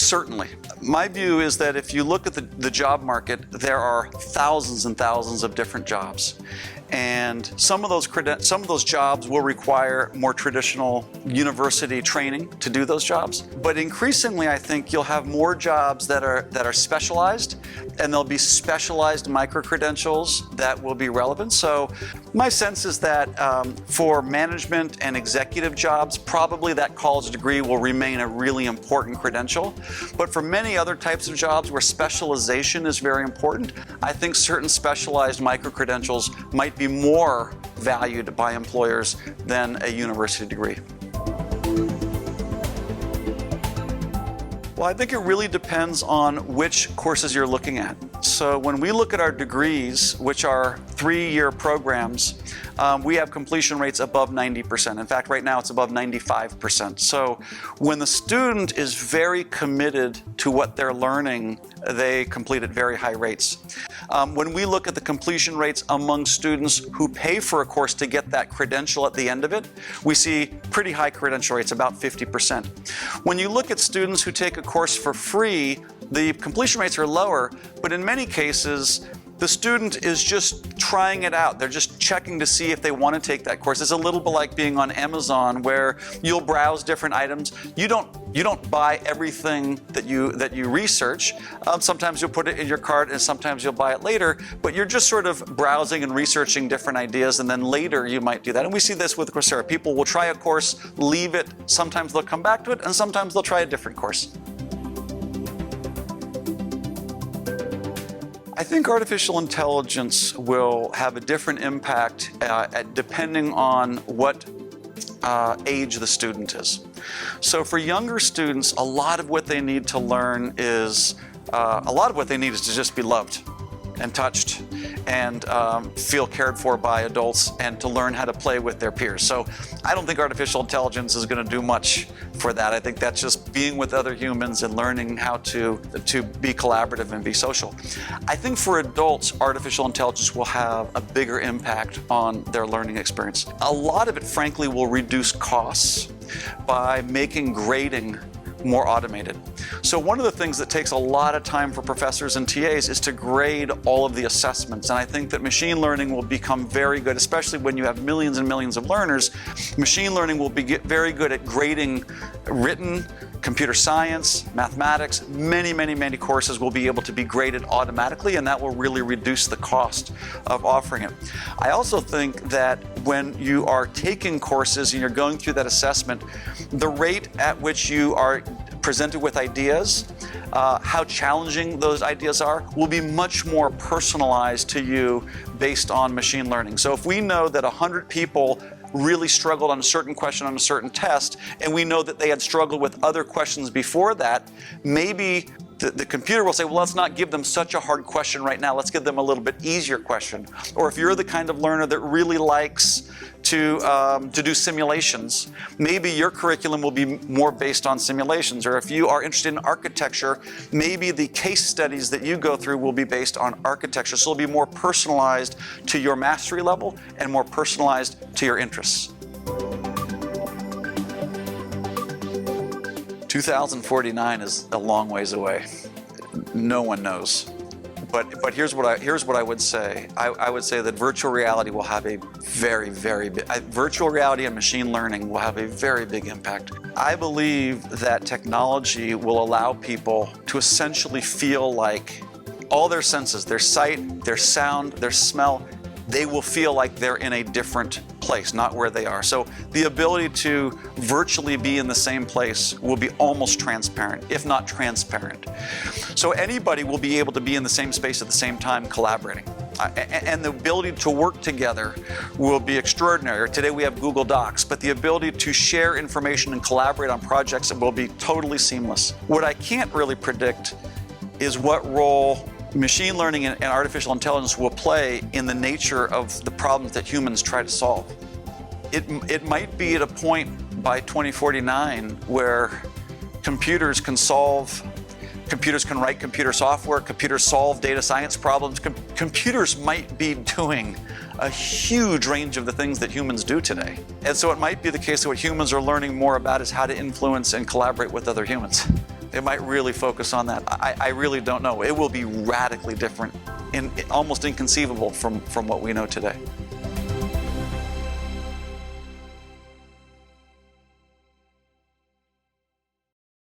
Certainly. My view is that if you look at the job market, there are thousands and thousands of different jobs. And some of those jobs will require more traditional university training to do those jobs. But increasingly, I think you'll have more jobs that are specialized, and there'll be specialized micro-credentials that will be relevant. So my sense is that for management and executive jobs, probably that college degree will remain a really important credential. But for many other types of jobs where specialization is very important, I think certain specialized micro-credentials might be more valued by employers than a university degree. Well, I think it really depends on which courses you're looking at. So when we look at our degrees, which are 3-year programs, we have completion rates above 90%. In fact, right now it's above 95%. So when the student is very committed to what they're learning, they complete at very high rates. When we look at the completion rates among students who pay for a course to get that credential at the end of it, we see pretty high credential rates, about 50%. When you look at students who take a course for free, the completion rates are lower, but in many cases, the student is just trying it out. They're just checking to see if they want to take that course. It's a little bit like being on Amazon, where you'll browse different items. You don't buy everything that you research. Sometimes you'll put it in your cart, and sometimes you'll buy it later. But you're just sort of browsing and researching different ideas, and then later you might do that. And we see this with Coursera. People will try a course, leave it. Sometimes they'll come back to it, and sometimes they'll try a different course. I think artificial intelligence will have a different impact depending on what age the student is. So for younger students, a lot of what they need to learn is, to just be loved and touched and feel cared for by adults, and to learn how to play with their peers. So I don't think artificial intelligence is going to do much for that. I think that's just being with other humans and learning how to be collaborative and be social. I think for adults, artificial intelligence will have a bigger impact on their learning experience. A lot of it, frankly, will reduce costs by making grading more automated. So one of the things that takes a lot of time for professors and TAs is to grade all of the assessments. And I think that machine learning will become very good, especially when you have millions and millions of learners. Machine learning will be very good at grading written, computer science, mathematics. Many courses will be able to be graded automatically, and that will really reduce the cost of offering it. I also think that when you are taking courses and you're going through that assessment, the rate at which you are presented with ideas, how challenging those ideas are, will be much more personalized to you based on machine learning. So if we know that 100 people really struggled on a certain question on a certain test, and we know that they had struggled with other questions before that, maybe the computer will say, well, let's not give them such a hard question right now. Let's give them a little bit easier question. Or if you're the kind of learner that really likes to do simulations, maybe your curriculum will be more based on simulations. Or if you are interested in architecture, maybe the case studies that you go through will be based on architecture. So it'll be more personalized to your mastery level and more personalized to your interests. 2049 is a long ways away. No one knows. But here's what I would say. I would say that virtual reality will have a very big, virtual reality and machine learning will have a very big impact. I believe that technology will allow people to essentially feel like all their senses, their sight, their sound, their smell, they will feel like they're in a different place, not where they are. So the ability to virtually be in the same place will be almost transparent, if not transparent. So anybody will be able to be in the same space at the same time collaborating. And the ability to work together will be extraordinary. Today we have Google Docs, but the ability to share information and collaborate on projects will be totally seamless. What I can't really predict is what role machine learning and artificial intelligence will play in the nature of the problems that humans try to solve. It might be at a point by 2049 where computers can write computer software, computers solve data science problems. Computers might be doing a huge range of the things that humans do today. And so it might be the case that what humans are learning more about is how to influence and collaborate with other humans. It might really focus on that. I really don't know. It will be radically different, almost inconceivable from what we know today.